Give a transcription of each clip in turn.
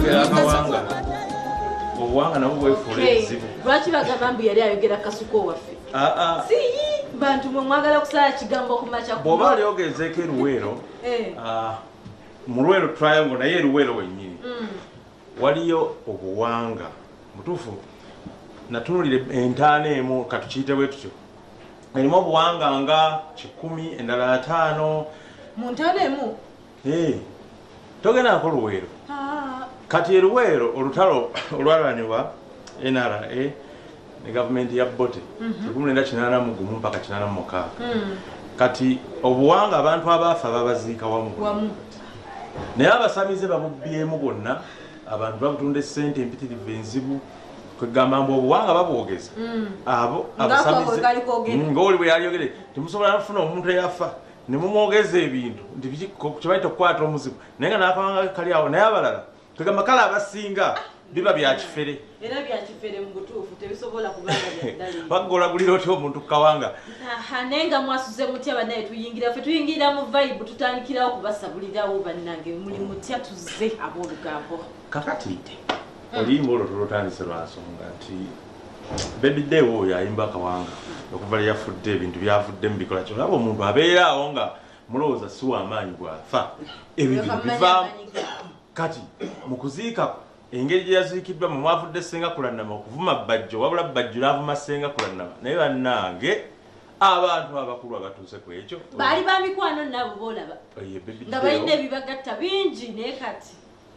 ayogera akawanga obuwanga nabwo bwefuula ekizibu lwaki bagamba mbu yali ayogera kasuko waffe si bantu mwe mwagala kusala kigambo kumacha bw'oba olyogezeeko eruweero mu Luweero triangle naye eruweero wennyini waliyo obuwanga mutuufu natunulire entaano emu katukiyite bwe tutyo erimu obuwanga nga 10 endala 5 mu ntaano emu togendako Luweero kati eruweero olutalo olwalanibwa NRA ne gavumenti ya Bote 1981 mpaka 86 kati obuwanga abantu abaafa babaziika wamu naye abasamize babubbyemu bonna abantu babutunda essente empitirivu enzibu kwegamba mbu obuwanga babwogeza abo abasamize ng'oli bwe yalyogere temusobola nafuna omuntu eyafa ne mumwogeza ebintu nti kibaita okukwata omuzibu naye nga n'akawanga kali awo naye abalala kwegamba kale abasinga biba bya kifere era bya kifere mu butuufu tebisobola kubanga byadali bagolagulira otyo omuntu kawanga nenga mwasuze mutya banaye tuyingira mu vibe tutandikirawo kubasabulirawo bannange muli mutya tuzze ab'Olugambo kakati oluyimba olwo tulutandise lwansonga nti Baby Day oyo ayimba akawanga okuva lye yafudde ebintu byavudde mu bikola kyo aba omuntu abeera awo nga mulowooza si w'amaanyi bwafa ebyo bintu bivaamu kati mu kuziika engeri gye yaziikiddwa mu mwavudde Ssenga Kulannama okuvuma Bajjo wabula Bajjo n'avuma Ssenga Kulannama naye bannange abantu abakulu abatuuse ku ekyo baali ba mikwano nabo boolaba nga balina ebibagatta bingi naye kati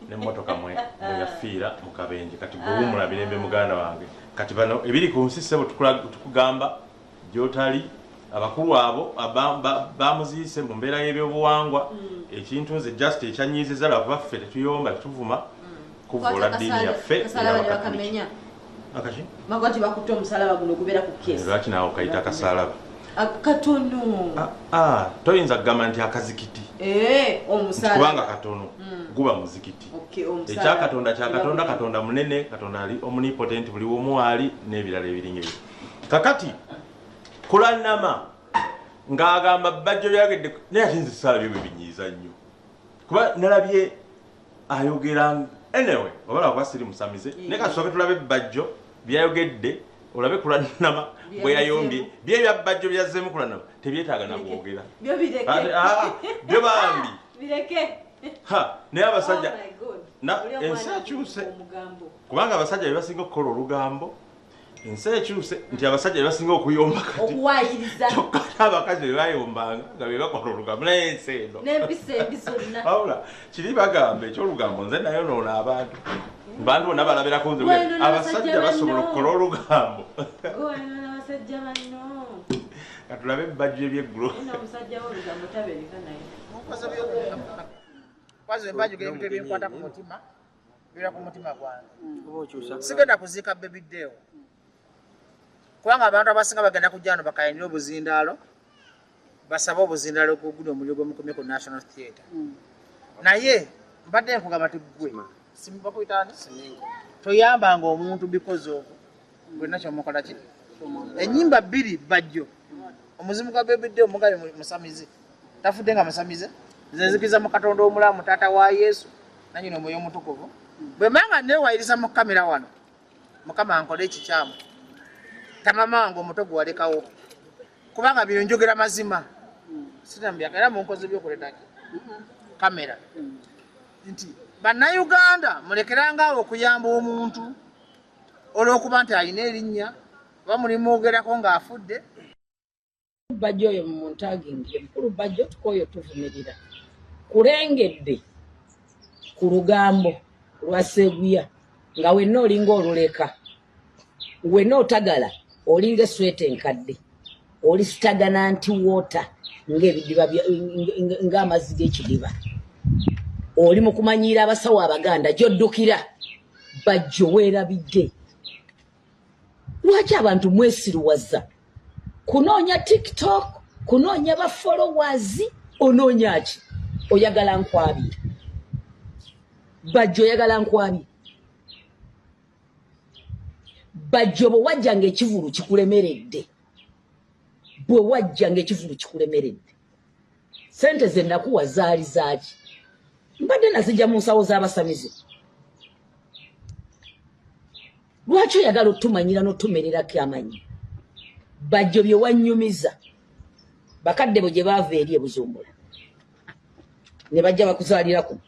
n'emmotoka mwe yafiira mu kabenje kati bwe wumula mirembe muganda wange kati bano ebiri ku nsi ssebo tukugamba gy'otali abakulu abo bamuziise mu mbeera y'ebyobuwangwa ekintu nze just ekyanyiiziza lwakuba ffe tetuyomba tetuvuma kuvula ddiini yaffe magati bakutte omusalaba guno gubeera ku kesi lwaki naawe okayita akasalaba katono toyinza kugamba nti akazikiti kubanga katono guba muzikiti ekyakatonda kyakatonda katonda munene katonda ali omnipotent buli omu ali n'ebirala ebiringa ebyo kakati Kulannama ng'agamba Bajjo byagedde naye ate nze saalabye bwe binyiiza nnyo kuba nalabye ayogera anyway obala kuba siri musamize naye kasooke tulabe Bajjo byayogedde olabe Kulannama bwe yayombye bye bya Bajjo byazzeemu Kulannama tebyetaaga na kwogera byo bambi naye abasajja ensi ekyuse kubanga abasajja be basinga okukola olugambo ensi ekyuse nti abasajja be basinga okuyomba kati kyokka abakazi be bayombanga nga be bakola olugambo naye ensi eno wabula kiri bagamba ekyolugambo nze nayonoona abantu bonna balabirako nze abasajja basobola okukola olugambo katulabe Bajjo ebyeggulo ebinkwata ku mutima bira ku mutima gwange sigenda kuziika Baby Day kubanga abantu abasinga bagenda kujja wano bakayinira obuzindaalo basaba obuzindaalo guguno omuliro gw'omukomye ku National Theatre naye mbadde nkugamba ti gwe bakuyitaani toyambanga omuntu because of gwena kyomukola ki ennyimba bbiri Bajjo omuzimu gwa Baby Day omugabe musamize tafudde nga musamize nzezikiriza mu Katonda omulamu taata wa Yesu nanyina omwoyo omutukuvu bwe manga neewayiriza mu kamera wano Mukama ankole ekikyamu tamama wange omuto gwe walekawo kubanga bino njogera mazima sitambyaka era munkozi byokuletaki kamera nti bannayuganda mulekerangaawo okuyamba omuntu olw'okuba nti alina erinnya oba mulimwogerako ng'afudde Bajjo oyo mu muntagingi mukulu Bajjo tukoyo tuvumirira kulengedde ku lugambo lwa Seguya nga wenna olinga oluleka wenna otagala olinga esweta enkadde oli sitagana nti wota ng'ebidiba ng'amazzi g'ekidiba oli mu kumanyiira abasawo Abaganda gy'oddukira Bajjo weerabidde lwaki abantu mwesiruwaza kunoonya TikTok kunoonya ba followers onoonya ki oyagala nkwabira Bajjo oyagala nkwabira Bajjo bwe wajja ng'ekivulu kikulemeredde bwe wajja ng'ekivulu kikulemeredde sente ze nakuwa zaali zaaki mbadde nazijja mu nsawo z'abasamize Lwaki oyagala otumanyira n'otumererako amanyi? Bajjo bye wanyumiza. Bakadde bo gye baava eri e Bujumbura. Ne bajja bakuzaalirako.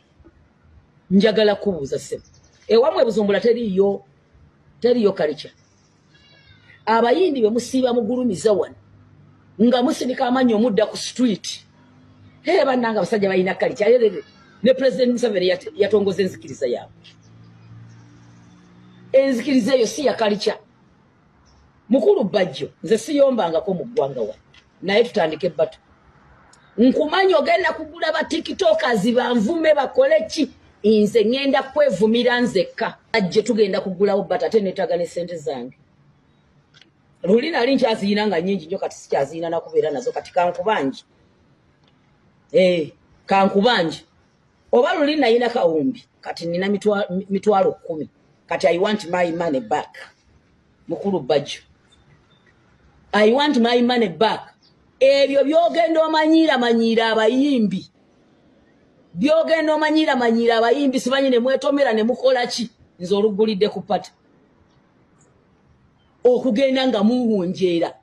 Njagala kubuuza ssebo. Ewamu e Bujumbura teriyo kalica. Abayindi be musiiba mugulumiza wano. Nga musindika amanyi omudda ku street. Bannanga abasajja balina kalica. Ne President Museveni yatongoza enzikiriza yaabwe. Enzikiriza eyo si ya kalica. Mukulu Bajjo, nze siyombangako mu ggwanga wano. Naye tutandike bato. Nkumanyi ogenda kugula ba tiktokers banvume bakole ki? Nze ngenda kwevumira nzekka. Ajje tugenda kugulawo bata ate netaga ne sente zange. Luli nali nkyaziina nga nnyingi nnyo kati sikyaziina nakubeera nazo kati kankubanje. Kankubanje. Oba luli nayina kawumbi kati nina mitwalo 10. Kati I want my money back. Mukulu Bajjo. I want my money back. Ebyo byogenda omanyira abayimbi. Byogenda omanyira abayimbi simanyi ne mwetomera ne mukola ki? Nze olugulidde ku pata. Okugenda nga muwunjeera.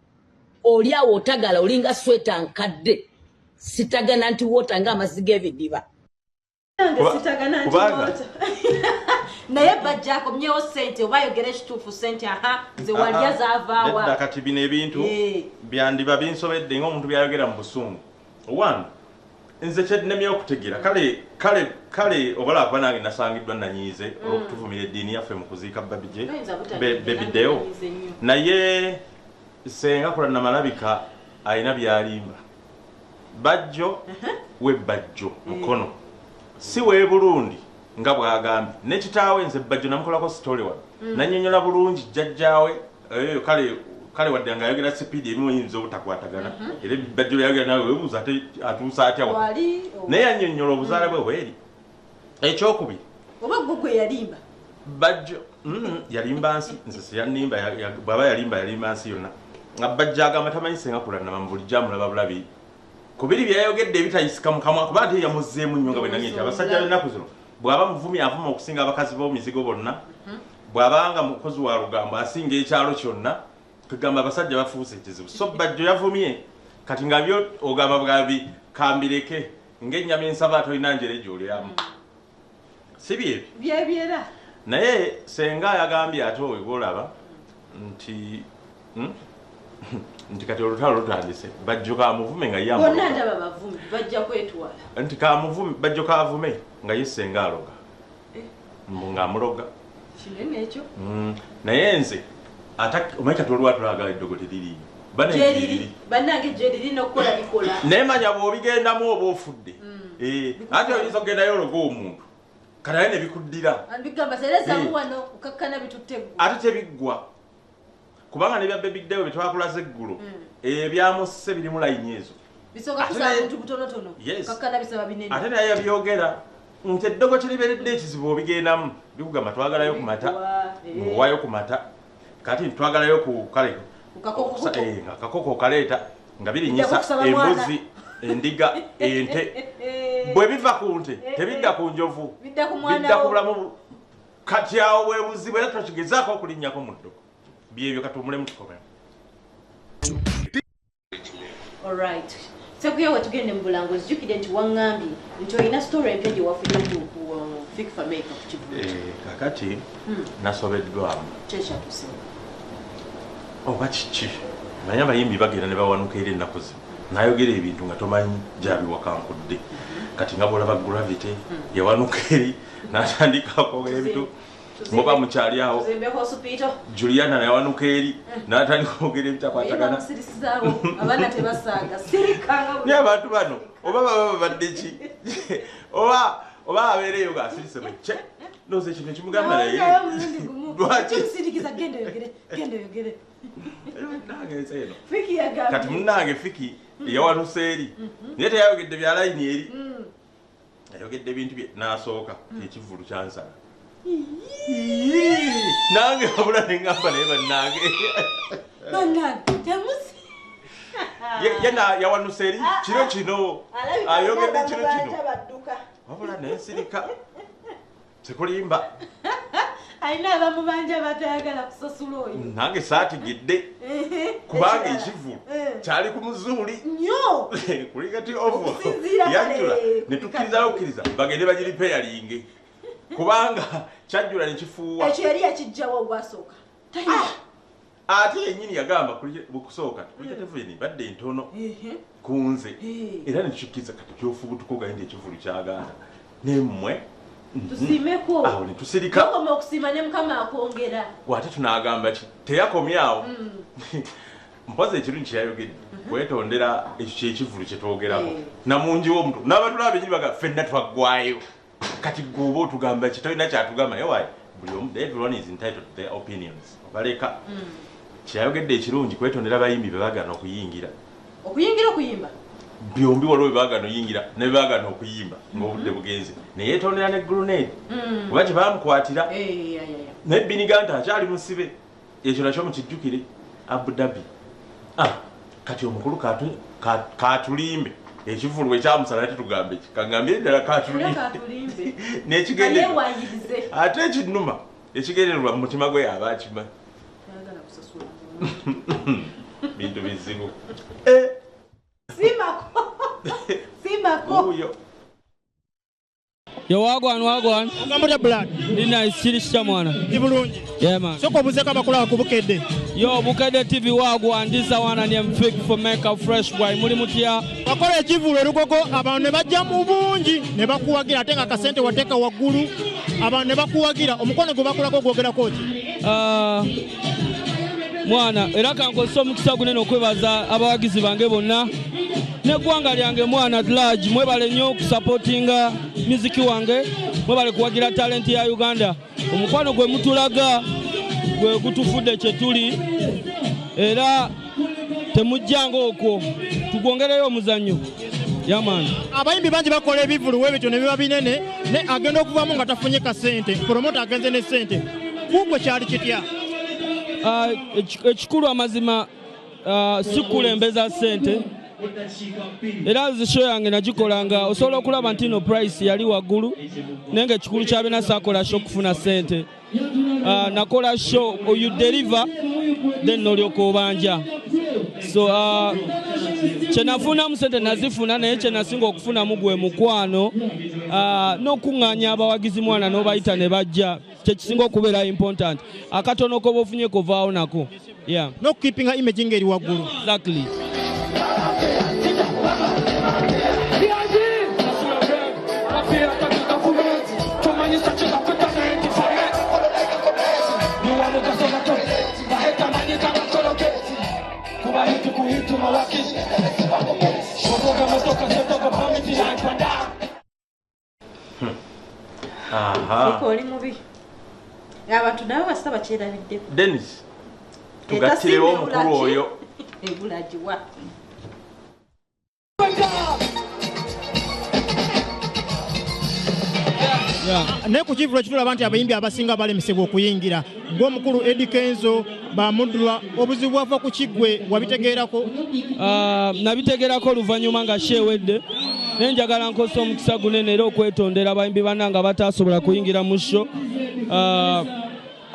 Oli awo otagala olinga sweta nkadde. Sitagana nti wota nga amaziga ebidiba. Sitagana nti wota. Naye bajjako mnyewo sente obayogera ekituufu sente nze walya zaavaawa. Nedda kati bino ebintu byandiba binsobedde ng'omuntu byayogera mu busungu. One, nze kyennemye okutegeera kale obala kuba nange nasangiddwa nanyiize olw'okutuvumira eddiini yaffe mu kuziika Bukedde. Naye senga kula namalabika alina by'alimba. Bajjo we Bajjo mukono. Si we Burundi nga bwagambye. Ne kitaawe nze Bajjo namukolako story wano. Nannyonnyola bulungi jjajjaawe kale wadde nga ayogera sipiidi emu oyinza obutakwatagana. Era Bajjo yayogera nawe weebuuza ate atuusa atya wa. Naye yannyonnyola obuzaale bwe weeri. Ekyokubiri. Oba gwe yalimba. Bajjo yalimba nsi nze siyannimba bw'aba yalimba nsi yonna. Nga Bajjo agamba tamanyi senga kula nama bulijjo amulaba bulabi. Kubiri byayogedde ebitayisika mu kamwa kuba ate yamuzzeemu nnyo nga bwe nange nti abasajja b'ennaku zino bw'aba muvumi avuma okusinga abakazi b'omuzigo bonna bw'abanga mukozi wa Lugambo asinga ekyalo kyonna tugamba abasajja bafuuse ekizibu. So Bajjo yavumye kati nga byo ogamba bwabi kambireke ng'ennyama ensava tolina njere gy'olyamu. Si byebyo byebyera. Naye senga yagambye ate owe bw'olaba nti kati olutalo lutandise Bajjo kamuvume nga ye bonna ndaba bavumi bajja kwetwala nti kamuvume Bajjo kavume nga ye senga aloga nga amuloga kinene ekyo. Naye nze omanyi kati olwatulaagala eddogo teririiyo bannange gye lirina okukola likola naye manya bw'obigendamu oba ofudde ate oyinza okugendayo ologa omuntu kati naye ne bikuddira bigamba serezamu wano okakkana bitutte ate tebiggwa kubanga ne bya Bukedde bye twakulaze eggulu ebyamusse birimu layini ezo bisooka kusaba buntu butonotono kakkana bisaba binene. Ate naye yabyogera nti eddogo kiriberedde ekizibu obigendamu bikugamba twagalayo ku mata muwayo ku mata kati twagalayo ku kale nga kakoko kaleeta nga birinyisa embuzi endiga ente bwe biva ku nte tebidda ku njovu bidda ku bulamu kati awo bwe buzibu era tukigezaako okulinnyako mu ddogo byebyo katumulemu tukomera. Alright. Sekuyewe tugende mu bulanguzi jjukidde nti waŋŋambye nti olina story empya gye wafunye ku Fikfa Maker ku Kivuuti. Kakati nasobeddwamu. Kyekyakusinga. Oba kiki? Manyi abayimbi bagenda ne bawanuka era ennaku zino. Nayogera ebintu nga tomanyi gyabiwakankudde. Kati nga bw'olaba Gravity yawanuka eri n'atandika kwogera ebintu muba mukyali awo Juliana nayawanuka eri n'atandika kwogera ebitakwatagana. Abaana tebasaaga sirikanga naye abantu bano oba baba babadde ki oba abeereyo ng'asirise mu kye noze ekintu ekimugamba naye lwaki kati munnange Fiki yawanuse eri naye teyayogedde bya layini eri yayogedde ebintu bye n'asooka ekivulu kyansala nange wabula neŋŋamba naye bannange yena yawanuse eri kiro kino ayogedde kiro kino wabula nensirika sekulimba Aina abamubanja batayagala kusasula oyo. Nange saatigidde. Kubanga ekivulu kyali ku muzuuli. Nnyo. Kuli kati ovo. Yajjula ne tukkiriza okkiriza bagende bagiripeyeringe. Kubanga kyajjula ne kifuuwa. Ekyo yali yakijjawo ogwasooka. Ate yennyini yagamba bukusooka kulika teveni badde entono kunze era netukikiza kati kyofubutuko gayindi ekivulu kyagaana nemmwe tusiimeko awo ne tusirika okoma okusiima ne mukama akwongera wate tunagamba ki teyakomyawo mpozi ekirungi kyeyayogedde kwetondera ekyo kyekivulu kyetwogerako namungi w'omuntu n'abatulaba benyini baga ffenna twaggwayo kati gwoba otugamba ki tolina kyatugamba yewayi buli omu everyone is entitled to their opinions obaleka kyayogedde ekirungi kwetondera abayimbi bebagana okuyingira okuyimba byombi waliwo bebagana oyingira ne bebagana okuyimba ng'obudde bugenze ne yeetondera ne grenade kuba kye baamukwatira naye biniganta akyali musibe ekyo nakyo mukijjukire Abu Dhabi kati omukulu katulimbe ekivulu ekyamusala tetugambe ki kagambye ddala katulimbe n'ekigendererwa ate ekinnuma ekigendererwa mu mutima gwe aba akima bintu bizibu simako Yo wagwan Ogambo blood Nina isirisha mwana Ibulungi Yeah man Soko buzeka bakula ku Bukedde Yo Bukedde TV wagwan this one and I'm fake for make a fresh boy muri mutia Bakola ekivulu erugogo abantu ne bajja mu bungi ne bakuwagira atenga kasente wateka waggulu abantu ne bakuwagira omukono gwe bakulako gwogera koti mwana era kankosa omukisa gunene okwebaza abawagizi bange bonna neggwanga lyange mwana large mwebale nnyo okusupportinga muziki wange mwebale kuwagira talent ya Uganda omukwano gwe mutulaga gwe gutufudde kye tuli era temujjanga okwo tugwongereyo omuzannyo yaman abayimbi bangi bakola ebivulu webityo ne biba binene ne agenda okuvamu nga tafunye kasente promota agenze ne sente kugwe kyali kitya ekikulu amazima sikulembeza sente era show yange nagikolanga osobola okulaba nti no price yali waggulu nenge ekikulu kyabena sakola show kufuna sente nakola show you deliver then nolyoka obanja so kyenafunamu sente nazifuna naye kyenasinga okufunamu gwe mukwano n'okuŋŋaanya abawagizi mwana n'obayita ne bajja kyekisinga okubeera important akatono koba ofunye kovaawo nako n'okukeepinga image ng'eri waggulu exactly Oli mubi abantu nabo basaba kyerabiddeko Dennis tugattirewo omukulu oyo ebulagiwa naye ku kivulu ekitulaba nti abayimbi abasinga balemesebwa okuyingira ng'omukulu Eddie Kenzo bamuddulwa obuzibu bwava ku kiggwe wabitegeerako nabitegeerako oluvannyuma nga sheewedde naye njagala nkosa omukisa gunene era okwetondera abayimbi bannanga bataasobola kuyingira mu show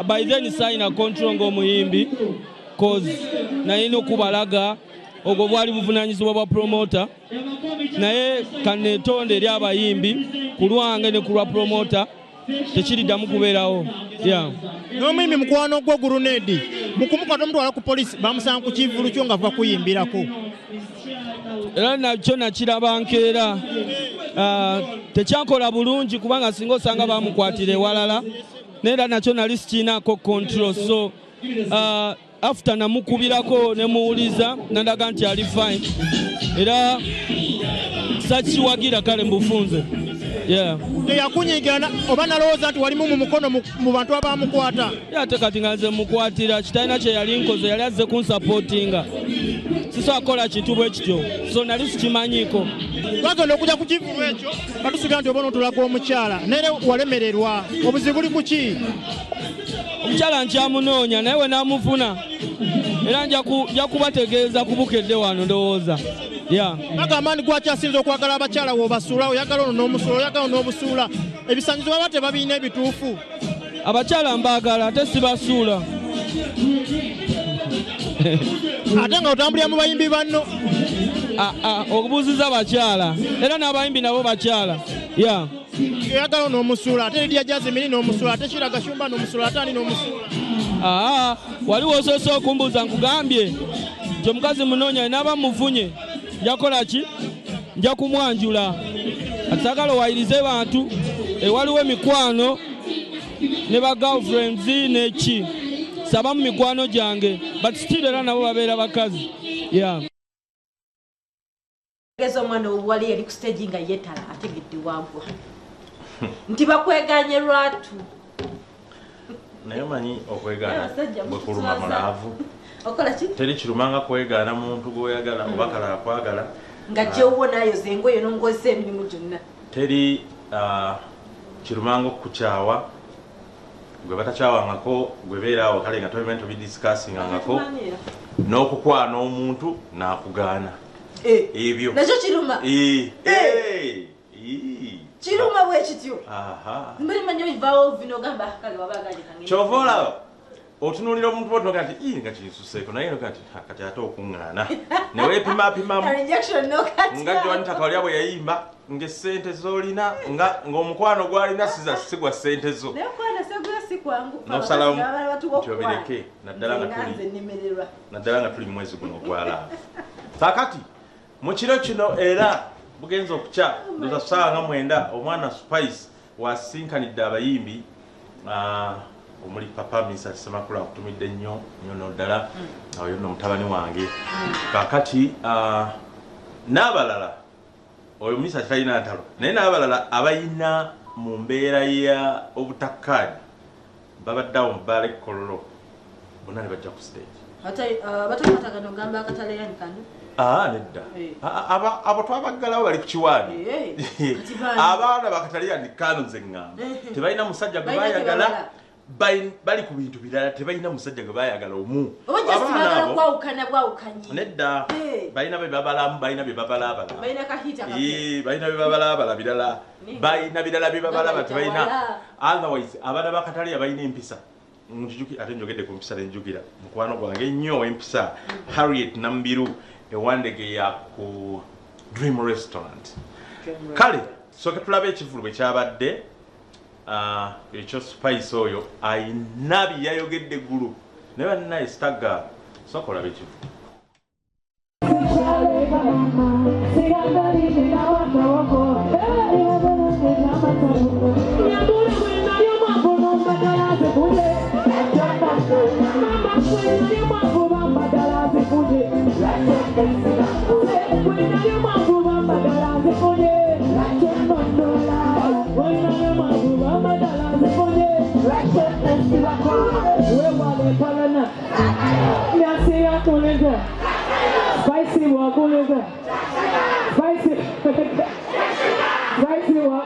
by then sayina control ng'omuyimbi cause nayina okubalaga ogwo bwali buvunaanyizibwa bwa promota naye kaneetonde eri abayimbi ku lwange ne ku lwa promota tekiriddamu kubeerawo n'omuyimbi mukwano gwo gurunedi mukumukata omutwala ku polisi bamusanga ku kivulu kyo nga va kuyimbirako era nakyo nakiraba nkeera tekyankola bulungi kubanga singa osanga bamukwatira ewalala naye era nakyo nali sikiinaako control so after namukubirako nemuwuliza nandaga nti ali fine era sakiwagira kale mbufunze teyakunyigira oba nalowooza nti walimu mu mukono mu bantu abamukwata ate kati nga nze mukwatira kitalina kye yali nkoze yali azze kunsupportinga sisobola kintu bwe kityo so nali sikimanyiiko twagenda okujja ku kivulu ekyo batusiga nti obona otulaga omukyala naye walemererwa obuzibu buli ku ki omukyala nkyamunoonya naye we naamufuna era nja kubategeeza ku Bukedde wano ndowooza bagamba nti gwakyasinza okwagala abakyala wobasuula oyagala ono n'omusuula oyagala ono n'obusuula ebisanyizo baba tebabiina ebituufu abakyala mbaagala ate sibasuula ate nga otambulira mu bayimbi banno okubuuziza bakyala era n'abayimbi nabo bakyala ya eyagala n'omusuula ate Lydia Jazimini n'omusuula ate Shira Gashumba n'omusuula ate ani n'omusuula wali wosoose okumbuuza nkugambye nti omukazi munoonya naaba mufunye njakola ki nja kumwanjula atisagala owayirize bantu waliwo emikwano ne ba girlfriends neki saba mu mikwano gyange but still era nabo babeera bakazi geza omwana obuwali yali ku stage nga yetala ategedde wagwa nti bakweganye lwatu naye manyi okwegaana bwe kuluma mulaavu okola ki teri kirumanga kwegaana muntu gw'oyagala oba kala akwagala nga gyewo nayoza engoye n'ongoza emirimu gyonna teri kirumanga okukukyawa gwe batakyawangako gwe beeraawo kale nga tobimanyi tobidiscussingangako n'okukwana omuntu n'akugaana ebyo nakyo kiruma kiruma bwe kityo mbali manyi obivaawo vinogamba kale wabaganye kyova olaba otunuulira omuntu botoga nti nga kinsuseeko naye nokati kati ate okuŋŋaana neweepimapimamu nga joanitaka olya bwe yayimba ng'essente z'olina ng'omukwano gw'alina sigwa ssente zo nosalawo nti obireke naddala nga tuli mu mwezi guno ogwalaava kakati mu kiro kino era bugenza okukya ndoza ssaawa nga 9 omwana Spice wasinkanidde abayimbi omuli papa Mr. Semakula akutumidde nnyo ddala oyo nno mutabani wange kakati n'abalala oyo Mr. talina ntalo naye n'abalala abayina mu mbeera ya obutakkaanya babaddeawo mu bbaala ekkololo bonna ne bajja ku stage nedda abo twabaggalawo bali ku kiwaani abaana bakataliyani kano zeŋŋamba tebalina musajja gwe bayagala bali ku bintu birala tebalina musajja gwe bayagala omu nedda balina bebabalamu balina bebabalaabala balina bebabalaabala birala balina birala byebabalaba tebalina otherwise abaana bakataliya balina empisa ate njogedde ku mpisa nenjukira mukwano gwange ennyo empisa Harriet Nambiru ewandegeya ku Dream Restaurant kale soke tulabe ekivulu bwe kyabadde ekyo Spice oyo ayina byeyayogedde eggulu naye bannaye stagga soka olabe ekivulu Spicy wakulega, spicy, spicy wa.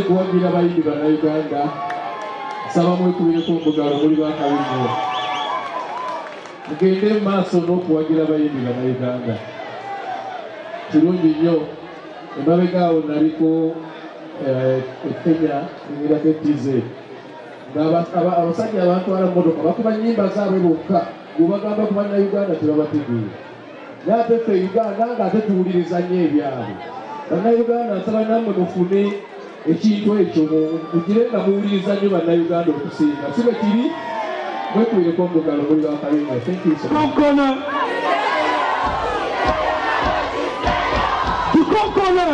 Kuwagira abayimbi bannayuganda nsaba mwekubireko omugalo muli bakabinyo mugende mu maaso n'okuwagira abayimbi bannayuganda kirungi nnyo emabega awo naliko Kenya ningirako TZ abasajja abantwala mmotoka bakuba nnyimba zaabwe bokka gwebagamba ku bannayuganda tebabategeera naye ate ffe Uganda ng'ate tuwuliriza nnyo ebyabwe bannayuganda nsaba nammwe mufune ekintu ekyo mugire nga muwuliriza nnyo bannayuganda okusinga si bwe kiri mwekubireko omugalo muli bakabinga Kokona Kokona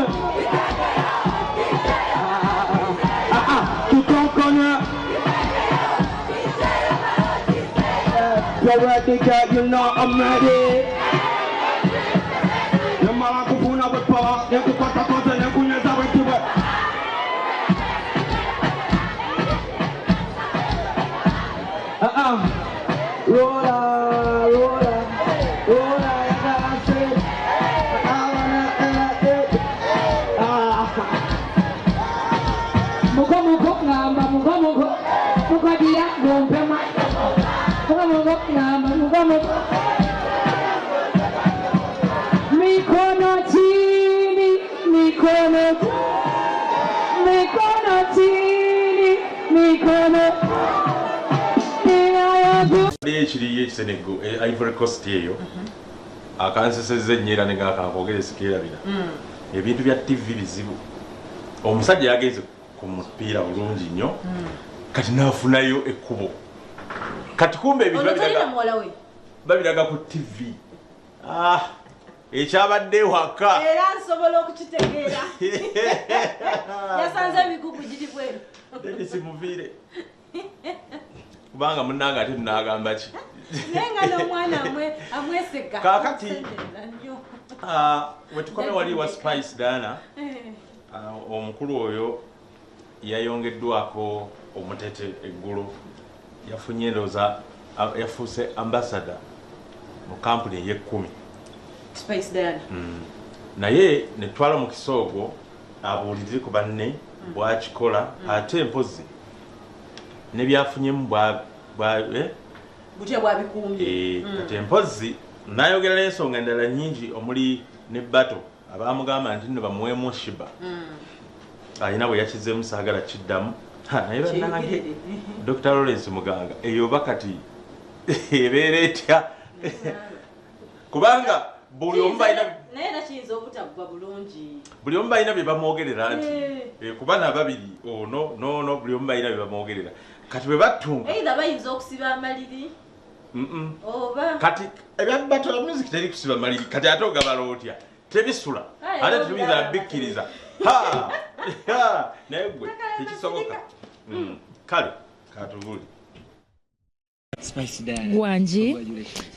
you're ready, girl, you know I'm ready. The Malakuna with power, the Kota and the Kunyasa with you. Rolla, rolla, rolla, I said, Ekiri Senegal Ivory Coast eyo akansesezze nnyera ne ngakankogere sikirabira ebintu bya TV bizibu omusajja yagenze ku mupiira bulungi nnyo kati naafunayo ekkubo kati kumbe ebintu babiraga ku TV ekyabadde waka era nsobola okukitegeera yasanze emigugu giri bweru simuviire kubanga munnanga ate tunagamba ki nenga n'omwana amweseka kakati wetukome wali wa Spice Dana omukulu oyo yayongeddwako omutete eggulu yafunye endowooza yafuuse ambassador mu kampuni ey'ekkumi Spice Dana naye netwala mu kisoogo abuulirire ku banne bwakikola ate mpozi nebyafunyemu butya bwabikumbye kati empozi nayogera n'ensonga endala nnyingi omuli ne bato abamugamba nti nno bamuweemu shiba alina bwe yakizeemu saagala kiddamu naye bannange Dr. Lawrence Muganga eyo bakati ebeera etya kubanga buli omu balina buli omu balina bye bamwogerera nti kuba nababiri ono buli omu balina bye bamwogerera kati bwe battunga bayinza okusiba amaliri kati ebyabatola music teri kusiba maliri kati ate ogabala otya tebisula ate tetuyinza bikkiriza naye gwe tekisoboka kale katubuli Spice Dana. Wanji.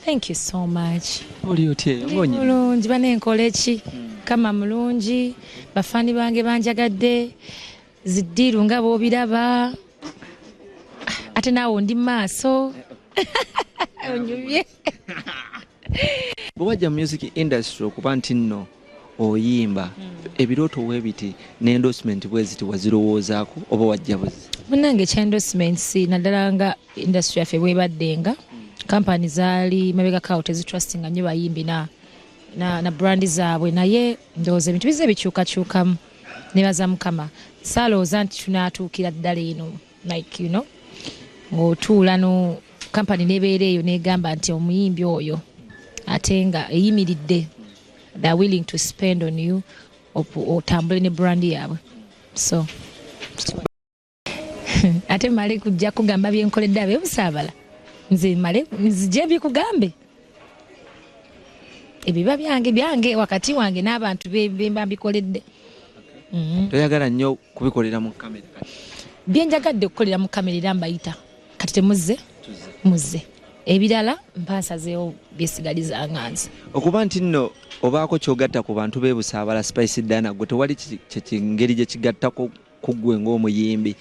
Thank you so much. Oli otye ngonyi. Mulungi banenkola ki? Kama mulungi bafani bange banjagadde zidiru nga bobiraba. Ate nawo ndi maaso. Onyumye. Bwajja music industry okuba nti nno oyimba ebirooto webiti n'endorsement bweziti wazirowoozaako oba wajja buzi munange kya endorsements naddala nga industry yaffe bwebaddenga kampani zaali mabega kawo tezitrustinga nnyo bayimbi na brandi zaabwe naye ndowooza ebintu bize bikyukakyukamu nebaza mukama saalowooza nti tunaatuukira ddala eno like you know ng'otuula no kampani nebeera eyo negamba nti omuyimbi oyo ate nga eyimiridde they are willing to spend on you otambule ne brandi yaabwe so ate male kujja kugamba byenkoledde abe busaabala nze male nzije bikugambe ebiba byange wakati wange n'abantu bemba bikoledde toyagala nnyo kubikolera mu kamera byenjagadde okukolera mu kamera era mbayita kati temuzze ebirala mpansazeewo byesigaliza nganze okuba nti nno obaako kyogatta ku bantu bebusaabala Spice Dana gwe tewali kyekingeri gye kigattako ku ggwe ng'omuyimbi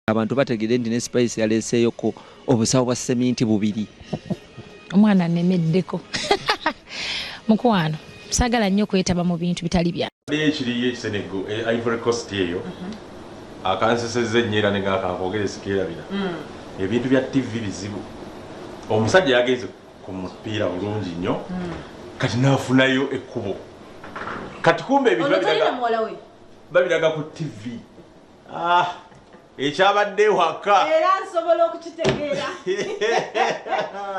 abantu bategere nti ne Spice yaleeseeyo ko obusawo bwa seminti bubiri omwana anemeddeko mukwano saagala nnyo kwetaba mu bintu bitali bya ekiri Senegal Ivory Coast eyo akansesezze nnyera ne ngakankogere sikirabira ebintu bya TV bizibu omusajja yagenze ku mupiira bulungi nnyo kati naafunayo ekkubo kati kumbe ebintu babiraga ku TV ekyabadde waka era nsobola okukitegeera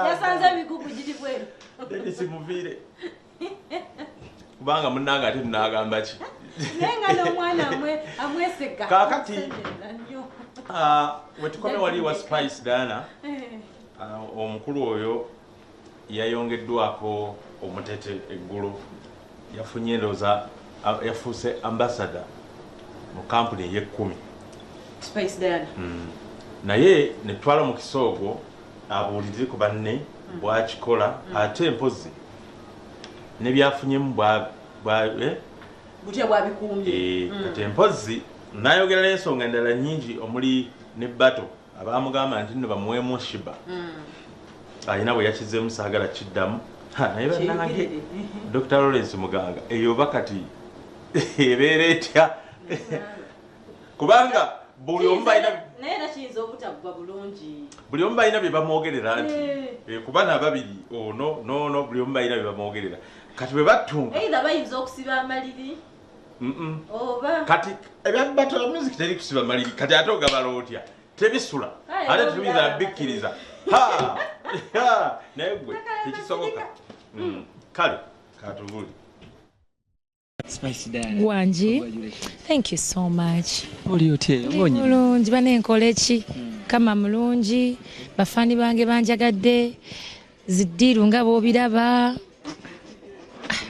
yasanze emigugu giri bweru simuviire kubanga munnanga ate tunagamba ki nenga n'omwana amweseka kakati wetukome wali wa Spice Dana omukulu oyo yayongeddwako omutete eggulu yafunye endowooza yafuuse ambassador mu kampuni ey'ekkumi Spice Dana naye netwala mu kisoogo abuulire ku banne bwakikola ate mpozi ne byafunyemu butya bwabikuumye kati empozi n'ayogera n'ensonga endala nnyingi omuli ne bato abaamugamba nti nno bamuweemu shiba alina bwe yakizeemu saagala kiddamu naye bannange Dr. Lawrence Muganga eyo bakati ebeera etya kubanga buli omu balina bye bamwogerera nti kuba nababiri ono buli omu balina bye bamwogerera kati bwe battunga bayinza okusiba amaliri kati ebyabato music teri kusiba amaliri kati ate ogabala otya tebisula ate tetuyinza bikkiriza naye gwe tekisoboka kale katubuli Wanji, thank you so much. Mulungi banenkola eki kama mulungi bafani bange banjagadde ziddiru nga bw'obiraba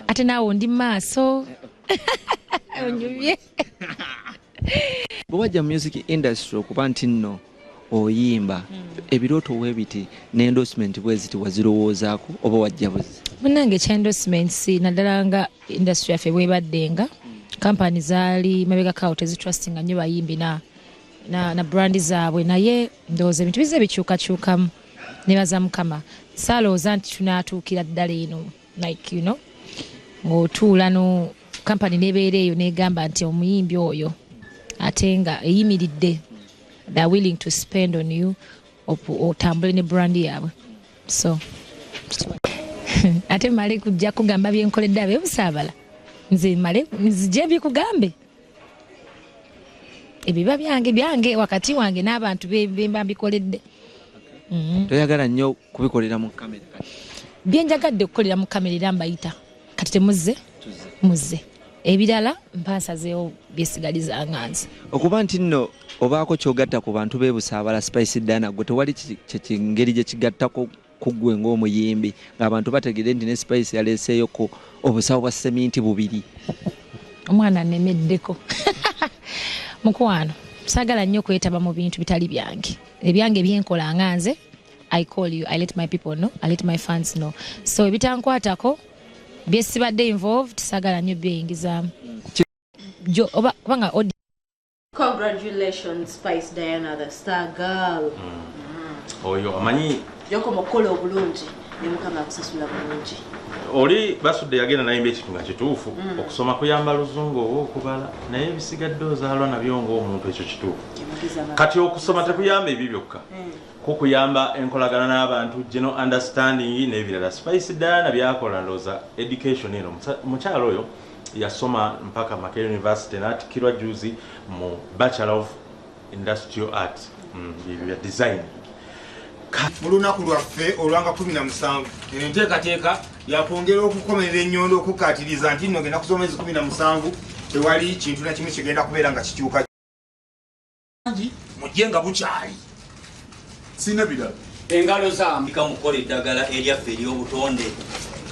ate naawe ndi maaso onyumye bwe wajja mu music industry okuba nti nno oyimba ebirooto weebiti ne endorsement bweziti wazirowoozaako oba wajja buzi munange ekya endorsements naddala nga industry yaffe bwebaddenga kampani zaali mabegakaawo tezitrustinga nnyo bayimbi na brandi zaabwe naye ndowooza ebintu bize bikyukakyukamu nebaza mukama saalowooza nti tunaatuukira ddala eno like ng'otuula no kampani nebeera eyo negamba nti omuyimbi oyo ate nga eyimiridde they're willing to spend on you otambule ne brandi yaabwe so ate male kujja kugamba byenkoledde abebusaabala nze male nzije bikugambe ebiba byange wakati wange n'abantu bemba mbikoledde toyagala nnyo kubikolera mu kamera byenjagadde okukolera mu kamera era mbayita kati temuzze ebirala mpansazeewo byesigaliza nganze okuba nti nno obaako kyogatta ku bantu bebusaabala Spice Dana gwe tewali kyekingeri gye kigattako kuggwe ng'omuyimbi ng'abantu bategere nti ne Spice yaleeseeyo ko obusawo bwa seminti bubiri omwana anemeddeko mukwano saagala nnyo kwetaba mu bintu bitali byange ebyange byenkola nganze I call you, I let my people know, I let my fans know. So ebitankwatako byesibadde involved saagala nnyo byeyingizaamu kubanga congratulations Spice Diana the star girl oyo amanyi yokoma okukola obulungi ne mukama akusasula bulungi oli basudde yagenda nayimba ekintu nga kituufu okusoma kuyamba luzungu oba okubala naye ebisigadde ozaalwa nabyo ng'omuntu ekyo kituufu kati okusoma tekuyamba ebyo byokka kukuyamba enkolagana n'abantu general understanding n'ebirala Spice Diana byakola ndowooza education eno mukyalo oyo yasoma mpaka Makerere University n'atikirwa juzi mu Bachelor of Industrial Art bya design mu lunaku lwaffe olwanga 17 enteekateeka yakwongera okukomerera ennyondo okukaatiriza nti nno genda kusoma ezi 17 tewali kintu na kimu kigenda kubeera nga kikyuka mujje nga bukyali sina birala engalo zambika mukola eddagala eryaffe ery'obutonde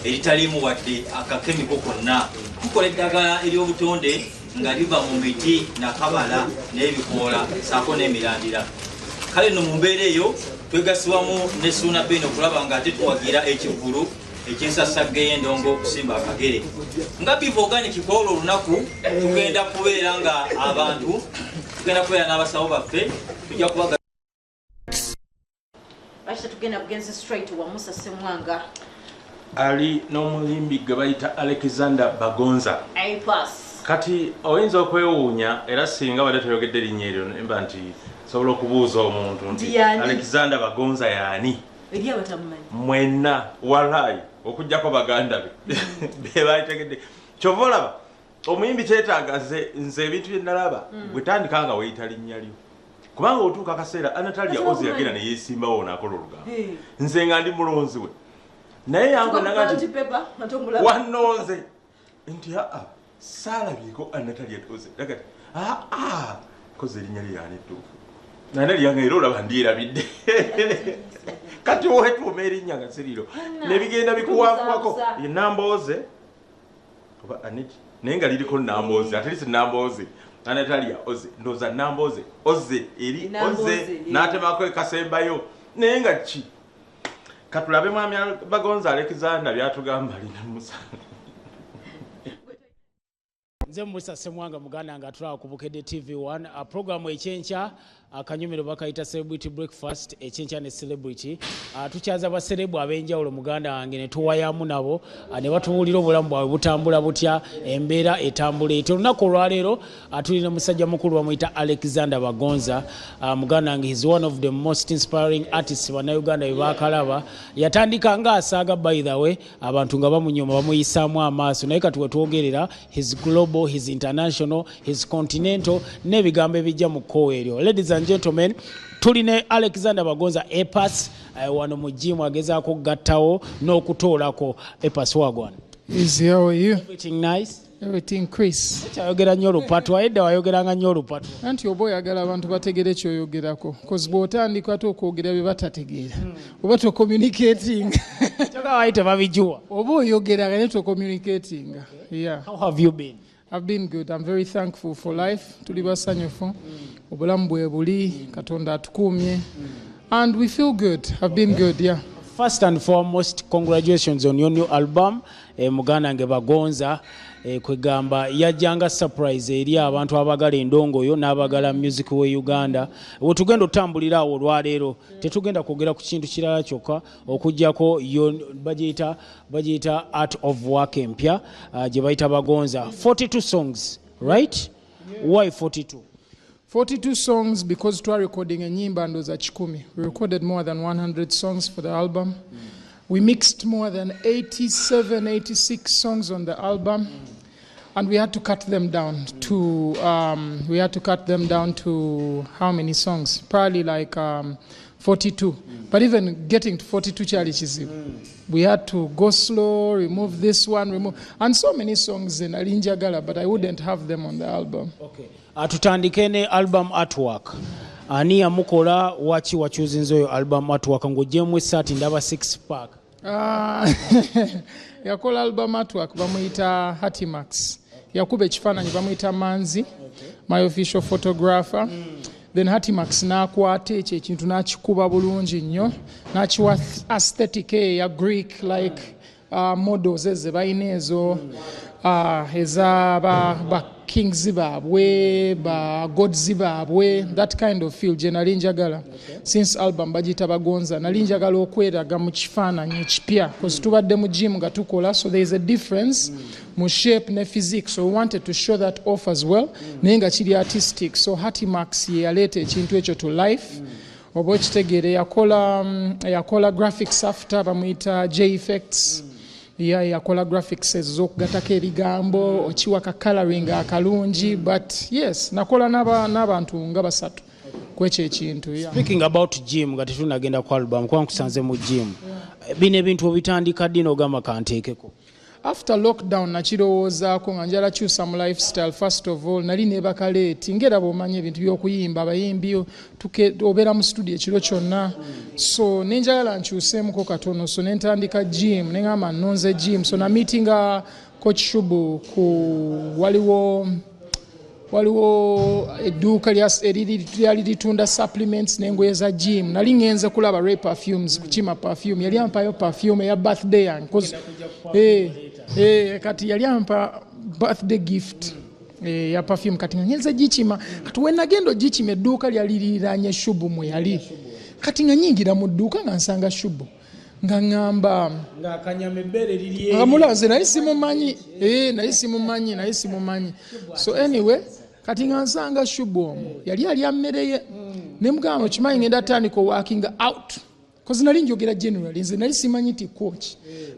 eritaliimu wadde akakemiko konna tukola eddagala ery'obutonde nga liva mu miti nakabala n'ebikoola saako n'emirandira kale nno mu mbeera eyo twegasibwamu ne suuna beno okulaba nga ate tuwagira ekivulu ekyensasaggeyo endongo okusimba akagere nga biva organic kola olunaku tugenda kubeera nga abantu tugenda kubeera n'abasawo baffe tujja kubaga tugenda kugenza straight wa Musa Semwanga ali n'omuyimbi gwe bayita Alexander Bagonza kati oyinza okwewuunya era singa wadde toyogedde erinnya eryo nemba nti sobola okubuuza omuntu nti Alexander Bagonza yaani mwenna walayi okugjako baganda be bebayitegedde kyova olaba omuyimbi kyetaaga nze ebintu byenalaba bwetandika nga weyita linnya lyo kubanga otuuka akaseera Anatalia Ozi yagenda neyesimbawo nakola olugambo nze nga ndi mulonzi we naye yangonaga nti wannonze nti saalabyeko Anatalia Ozi agati koze erinnya lye yaani ettuufu nane lyange era olaba ndyerabidde kati wetuuma erinnya nga siriro nebigenda bikuwanvako nambooze oba aneti naye nga liriko nambooze ate lisi nambooze Anatalia Ozi ndooza nambooze oze eri oze n'atemako ekasembayo naye nga ki katulabe mwami Bagonza Alexander byatugamba lina musa nze Musa Semwanga muganda nga tulaba ku Bukedde TV1 programu ekyenkya akanyumiro bakayita celebrity breakfast ekyenkya ne celebrity tukyaza baserebu ab'enjawulo muganda wange ne tuwayamu nabo ne batubuulira obulamu bwabwe butambula butya embeera etambula eti olunaku olwaleero tulina musajja mukulu bamuyita Alexander Bagonza muganda wange is one of the most inspiring artists bannayuganda be bakalaba yatandika nga asaaga by the way abantu nga bamunyoma bamuyisaamu amaaso naye kati wetwogerera his global his international his continental n'ebigambo ebijja mu kkowa eryo. Ladies and gentlemen, tuline Alexander Bagonza Epas wano mu gym agezaako kugattawo n'okutoolako. Epas wagwan. Easy, how are you? Everything nice? Everything Chris. Kyayogera nnyo olupatwa edda wayogeranga nnyo olupatwa. Anti oba oyagala abantu bategere kyoyogerako cause bw'otandika ate okwogera bye batategeera oba to-communicating kyokka wayi tebabijuwa oba oyogera naye to-communicating. Yeah. How have you been? I've been good. I'm very thankful for life. Tuli basanyufu obulamu bwe buli Katonda atukuumye and we feel good. I've been good, yeah. First and foremost, congratulations on your new album. Muganda nge Bagonza kwegamba yajjanga surprise eri abantu abagala endongoyo n'abagala music we Uganda. Wetugenda otambulira awo olwaleero tetugenda kwogera ku kintu kirala kyokka okujjako bagiyita art of work empya gye bayita Bagonza. 42 songs, right? Yeah. Why 42? 42 songs because we are recording a nyimba ndo za 10. We recorded more than 100 songs for the album. We mixed more than 87, 86 songs on the album. And we had to cut them down to how many songs? Probably like 42. But even getting to 42 challenges, we had to go slow, remove this one, and so many songs in Alinjagala, but I wouldn't have them on the album. Okay. Tutandike ne album artwork. Ani yamukola wachi wachuzinzo yo album artwork ngojemu esati ndaba 6 pack. Yakola album artwork bamuyita Hatimax. Yakuba ekifaananyi bamuyita Manzi, my official photographer. Then Hatimax n'akwata ekyo ekintu n'akikuba bulungi nnyo n'akiwa aesthetic ya Greek like models eze balina ezo eza ba kings baabwe ba gods baabwe that kind of feel nali njagala since album bagita Bagonza nali njagala okweraga mu kifaananyi ekipya because tubadde mu gym nga tukola so there is a difference mu shape ne physique so we wanted to show that off as well naye nga kiri artistic so Hatimax ye yaleeta ekintu ekyo to life oba ekitegeere yakola graphics after bamuyita J Effects yakola graphics ez'okugatako ebigambo okiwa ka coloring akalungi but yes nakola n'abantu nga basatu kwekyo ekintu. Speaking about gym nga tetunagenda ku album kuba nkusanze mu gym bino ebintu obitandika ddi n'ogamba kanteekeko? After lockdown nakirowoozaako nga njala kyusa mu lifestyle first of all nali neebaka leeti ngera bw'omanya ebintu by'okuyimba abayimbi obeera mu studio ekiro kyonna so nenjagala nkyuseemuko katono so nentandika gym neŋŋamba nnonze gym so namiitinga Coach Shubu waliwo edduuka lyali litunda supplements n'engoye za gym nali ngenze kulaba Ray Perfumes kukima perfume yali ampayo perfume ya birthday yange kati yali ampa birthday gift ya perfume kati nga ngenze gikima kati wenagenda gikima edduuka lyali liranye Shubu mwe yali kati nga nyingira mu dduuka nga nsanga Shubu nga ngamba nga kanyamebere liliye amulaze naye simumanyi so anyway kati nga nsanga Shubu omwo yali mmere ye ne mugamba kimanyi ngenda tandika working out cause nali njogera generally nze nali simanyi ti coach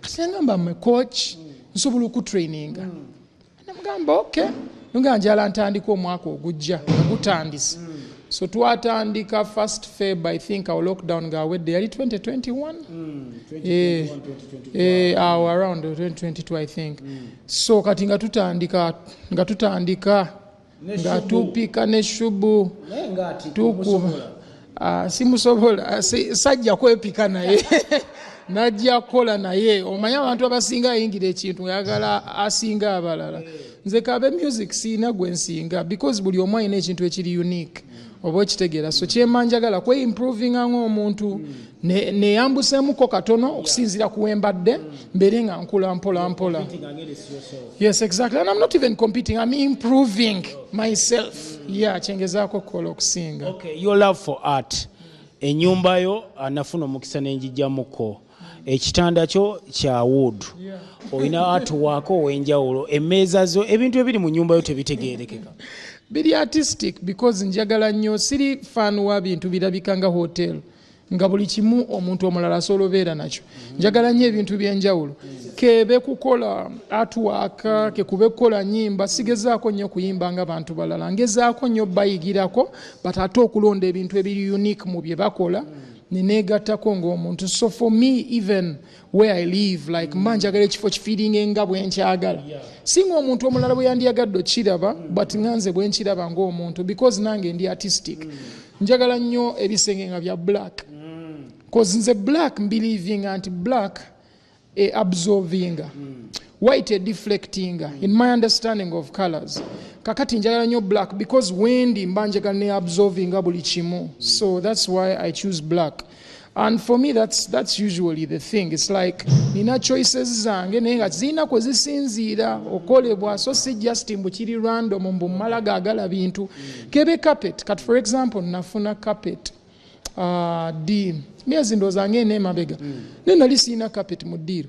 kati ngamba me coach nsobola okutraininga namugamba okay nga njala ntandika omwaka ogujja gutandise so twatandika 1st Feb I think our lockdown gawedde yali 2021 around 2022 I think so kati nga tutandika nga tupika ne Shubu tukuba simusobola sajja kwepika naye najja kukola naye omanya abantu abasinga ayingira ekintu yagala asinga abalala nze kabe music siina gwe nsinga because buli omu alina ekintu ekiri unique oba okitegeera so kyemanjagala kwe improvinga ng'omuntu neyambuseemuko katono okusinziira ku wembadde mbeere nga nkula mpola. Yes, exactly. And I'm not even competing. I'm improving myself. Yeah, chengezaako kukola okusinga. Okay, your love for art. Ennyumba yo anafuna omukisa n'enjijjamuko. Ekitanda kyo kya wood. Olina artwork ow'enjawulo. Emmeeza zo ebintu ebiri mu nnyumba yo tebitegeerekeka. Biri artistic because njagala nnyo siri fan wa bintu birabika nga hotel nga buli kimu omuntu omulala solobeera nakyo njagala nnyo ebintu by'enjawulo kebe kukola artwork ke kube kukola nnyimba sigezaako nnyo kuyimba nga bantu balala ngezaako nnyo bayigirako but ate okulonda ebintu ebiri unique mu bye bakola neneegattako ng'omuntu so for me even where I live like manjagala ekifo kifiiringa nga bwe nkyagala singa omuntu omulala bwe yandiyagadde okiraba but nganze bwe nkiraba ng'omuntu because nange ndi artistic njagala nnyo ebisenge nga bya black cause nze black believing anti black absorbinga white deflectinga in my understanding of colors kakati njagala nnyo black because wendi mba njagala ne absorbinga buli kimu so that's why I choose black. And for me, that's usually the thing. It's like nina choices zange naye nga zirina kwe zisinziira okolebwa so si just mbu kiri random mbu mmala gaagala bintu kebe carpet kat for example nafuna carpet myezi ndowooza ng'ena emabega naye nali sirina carpet mu ddiiro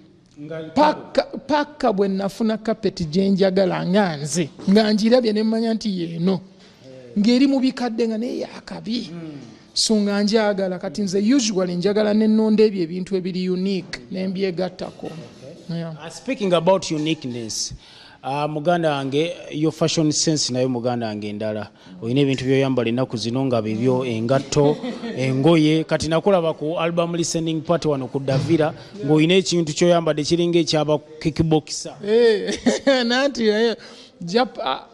paka bwe nafuna carpet gye njagala nga nze nga ngirabye ne mmanya nti yeeno ng'eri mu bikadde nga naye yakabi so nga njagala kati nze usually njagala nennonda ebyo ebintu ebiri unique nembyegattako. Speaking about uniqueness muganda wange your fashion sense nayo muganda wange endala olina ebintu byoyambala ennaku zino nga bibyo engatto engoye kati nakulaba ku album listening party wano ku Davira ng'olina ekintu kyoyambadde kiringa ekyaba kickboxer nanti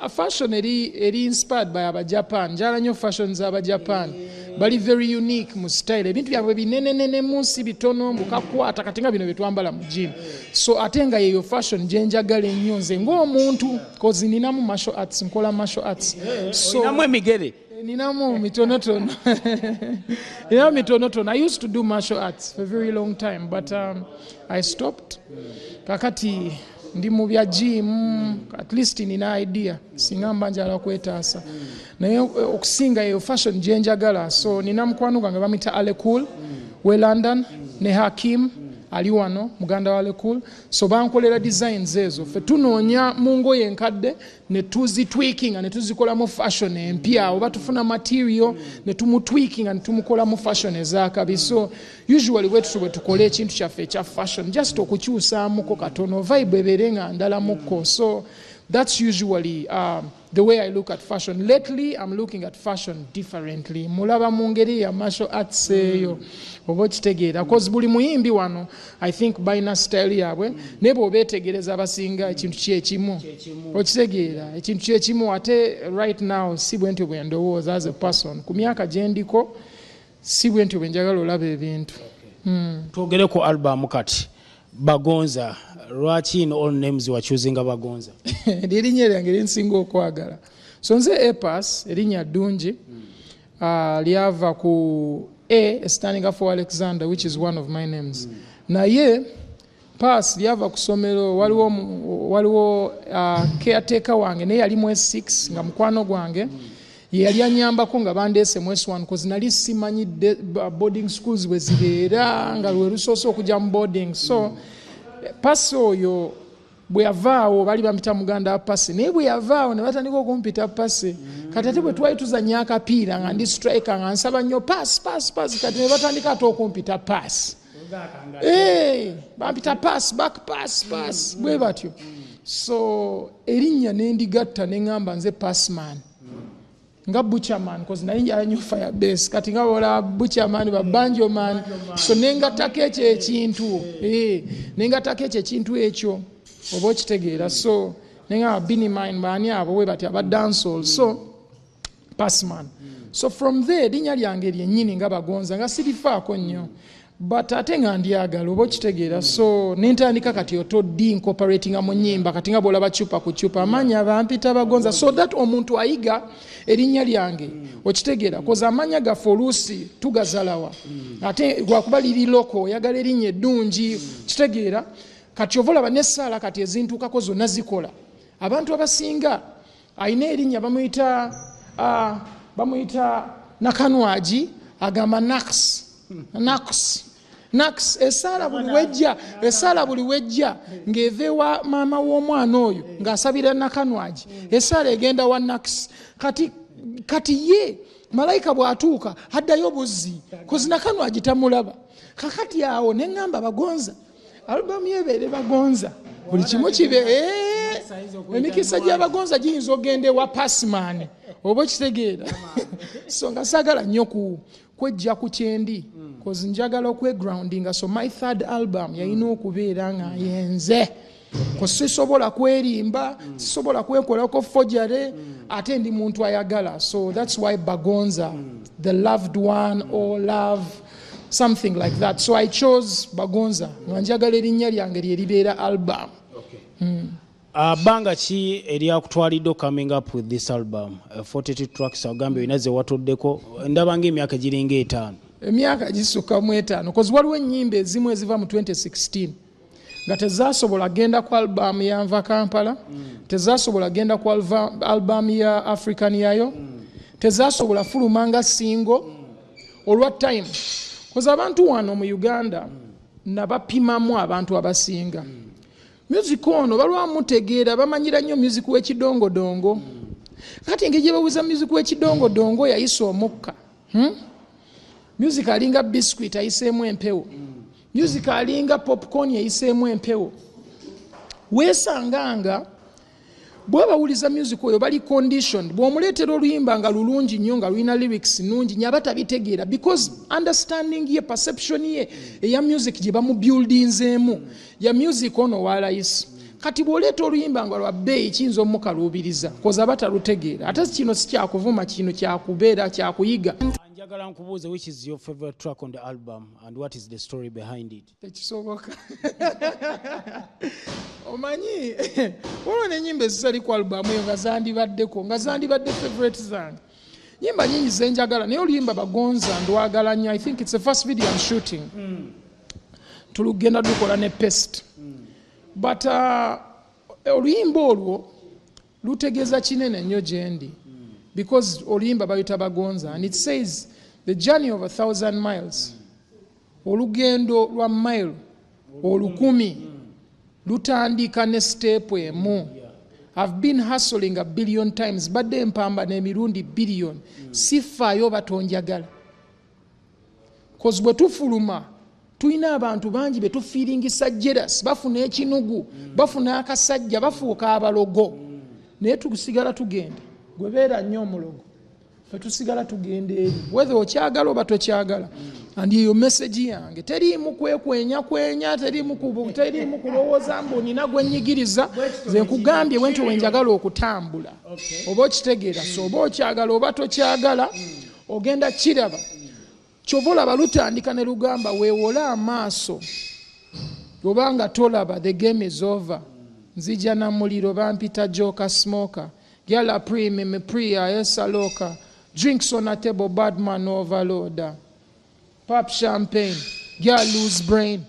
fashion eri inspired by aba Japan njala nnyo fashion z'aba Japan bali very unique mu style ebintu byabwe binenenene munsi bitono mukakwata kati nga bino byetwambala mu gym so ate nga yeyo fashion gye njagala ennyo nze ng'omuntu cause ninamu martial arts nkola martial arts so ninamu emigere ninamu mitonotono ninamu mitonotono I used to do martial arts for a very long time but I stopped kakati ndi mu bya gym at least nina idea singa mba njala kwetaasa naye okusinga eyo fashion gye njagala so nina mukwano gwange bamuyita Alekul we London ne Hakim ali wano muganda wa Alekul so bankolera designs ezo ffe tunoonya mu ngoye enkadde ne tuzitweakinga ne tuzikolamu fashion empya oba tufuna material ne tumutweakinga ne tumukolamu fashion ezakabi so usually wetu bwe tukola ekintu kyaffe ekya fashion just okukyusaamuko katono vibe ebeere nga ndalamuko so that's usually the way I look at fashion. Lately, I'm looking at fashion differently. Mulaba mu ngeri ya martial arts eyo oba okitegeera cause buli muyimbi wano I think balina style yaabwe naye bw'oba obeetegereza abasinga ekintu kyekimu okitegeera ekintu kyekimu ate right now si bwe ntyo bwe ndowooza as a person ku myaka gye ndiko si bwe ntyo bwe njagala olaba ebintu. Twogere ku album kati Bagonza lwaki in all names wa choosing Bagonza erinnya lyange linsinga okwagala so nze Epas erinnya ddungi lyava ku standing for Alexander which is one of my names naye Pass lyava ku ssomero waliwo caretaker wange naye yali mwezi 6 nga mukwano gwange yali anyambako nga bandeese mwezi 1 cause nali simanyidde boarding schools bwe zibeera nga lwe lusoose okujja mu boarding so Pasi oyo bwe yavaawo bali bamupita muganda wa Pasi naye bwe yavaawo ne batandika okumpita Pasi kati ate bwe twali tuzannya akapiira nga ndi striker nga nsaba nnyo Pasi kati ne batandika ate okumpita Pasi bampita Pasi back Pasi bwe batyo so erinnya nendigatta ne ngamba nze Passman nga Butcherman cause nali njala nnyo fire base kati nga bola Butcherman ba banjo man so nengattako ekyo ekintu nengattako ekyo ekintu ekyo oba okitegeera so nenga Bini Mine baani abo we bati aba dancehall so Passman so from there linnya lyange lyennyini nga Bagonza nga sirifaako nnyo but ate nga ndyagala oba okitegeera so nentandika kati otoddi incorporating mu nnyimba kati nga bw'olaba cupa ku cupa amanya bampita bagonza so that omuntu ayiga erinnya lyange okitegeera koza amanya gaffe oluusi tugazalawa ate lwakuba liri loko oyagala erinnya eddungi kitegeera kati ova olaba n'essaala kati ezintuukako zonna zikola abantu abasinga ayina erinnya bamuyita nakanwaji agamba Nax esaala buli wejja ng'eva ewa maama w'omwana oyo ng'asabira nakanwaji esaala egenda wa Nax kati ye malayika bw'atuuka addayo buzzi kozi nakanwaji tamulaba kakati awo ne ŋŋamba bagonza alubamu yebeere bagonza buli kimu kibe emikisa gy'abagonza giyinza ogenda ewa Passman oba okitegeera so nga saagala nnyo kwejja ku kyendi kozi njagala okwegroundinga so my third album yalina okubeera nga yenze sisobola kwerimba sisobola kwekolako fojare ate ndi muntu ayagala so that's why Bagonza the loved one or love something like that so I chose Bagonza nga njagala erinnya lyange lye libeera album. Banga ki eryakutwalidde coming up with this album 42 tracks agambye olina ze watoddeko ndaba ng'emyaka giringa 5 emyaka gisukka mu 5 kozi waliwo ennyimba ezimu eziva mu 2016 nga tezasobola genda ku album ya Nva Kampala tezasobola genda ku album ya African yayo tezasobola fulumanga single olwa time kozi abantu wano mu Uganda nabapimamu abantu abasinga music ono balwamutegeera bamanyira nnyo music w'ekidongodongo kati engeri gye bawuza music w'ekidongodongo yayisa omukka music alinga biscuit ayiseemu empewo music alinga popcorn yayiseemu empewo weesanganga bw'abawuliza music oyo bali conditioned bw'omuleetera oluyimba nga lulungi nnyo nga lulina lyrics nnungi nyaba tabitegeera because understanding ye perception ye eya music gye bamubuildinzeemu ya music ono walayisi kati bw'oleeta oluyimba nga lwa bbeeyi kiyinza omukaluubiriza koza batalutegeera ate kino si kyakuvuma kino kyakubeera kyakuyiga. Njagala nkubuuze which is your favorite track on the album and what is the story behind it? Tekisoboka. Omanyi olwo n'ennyimba ezitali ku album eyo nga zandibadde favorite zange nyimba nyingi zenjagala naye oluyimba Bagonza ndwagala nnyo I think it's the first video I'm shooting tulugenda dukola ne pest but oluyimba olwo lutegeeza kinene nnyo gyendi because oluyimba bayita Bagonza and it says the journey of 1,000 miles olugendo lwa mile 10,000 lutandika ne step emu. I've been hustling a billion times badde mpamba n'emirundi billion sifaayo batonjagala cause bwe tufuluma tulina abantu bangi be tufiiringisa jealous bafuna ekinugu bafuna akasajja bafuuka abalogo naye tusigala tugende gwe beera nnyo omulogo fe tusigala tugenda eri whether okyagala oba tokyagala and eyo message yange teriimu kwenya teriimu kulowooza mbu nina gwennyigiriza ze nkugambye wento wenjagala okutambula oba okitegeera so oba okyagala oba tokyagala ogenda kiraba kyova olaba lutandika ne lugamba weewola amaaso obanga tolaba the game is over nzija na muliro bampita joka smoker gyala prime priya esaloka drinks on a table bad man overloader pop champagne girl lose brain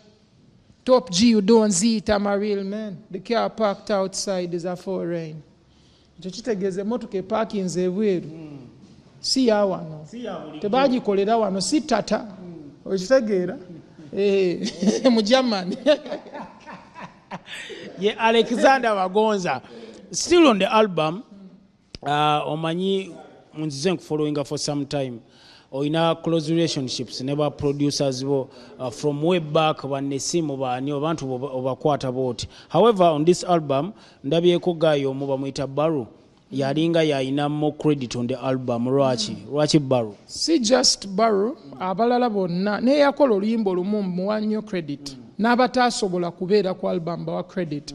top G you don't see it I'm a real man the car parked outside is a foreign kitegeeze motoka eparkinze ebweru si ya wano tebagikolera wano si tata okitegeera mu Germany ye Alexander Bagonza still on the album omanyi munzize nkufollowinga for some time oyina close relationships ne ba producers bo from way back banesimu bani abantu obakwata boti however on this album ndabyeko gayo omu bamuyita Baru yalinga yayina more credit on the album lwaki Baru si just Baru abalala bonna ne yakola oluyimba olumu muwanyo credit n'abatasobola kubeera ku album bawa credit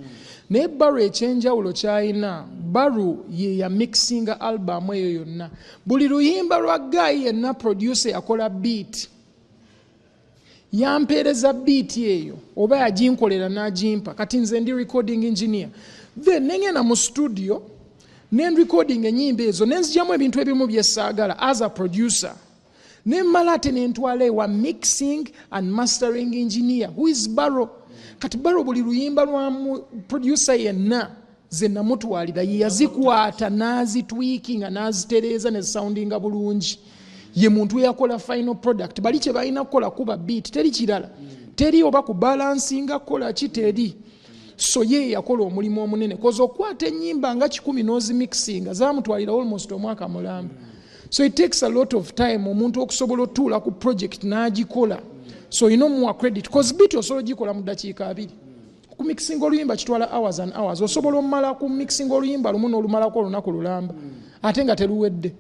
naye Baru ekyenjawulo kyayina Baru ye ya mixinga album eyo yonna buli luyimba lwa guy yenna producer yakola beat yampeereza beat eyo oba yaginkolera n'agimpa kati nze ndi recording engineer then nengenda mu studio recording enyimba ezo nenzigyamu ebintu ebimu byesaagala as a producer nemmala ate nentwala ewa mixing and mastering engineer who is Barrow. Kati Barrow buli luyimba lwa producer yenna ze namutwalira ye yazikwata n'azitweakinga n'azitereeza ne soundinga bulungi ye muntu yakola final product bali kye balina kukola kuba beat teri kirala teri oba ku balansinga kola kiteri so ye yakola omulimu omunene kozo okwata ennyimba nga 10 nozi mixinga zamutwalira almost omwaka mulamba. So it takes a lot of time omuntu okusobola otuula ku project n'agikola so you know more credit because beat osobola gikola mu dakiika 2 ku mixing oluyimba kitwala hours and hours osobola omala ku mixing oluyimba lumu n'olumalako olunaku lulamba ate nga teruwedde.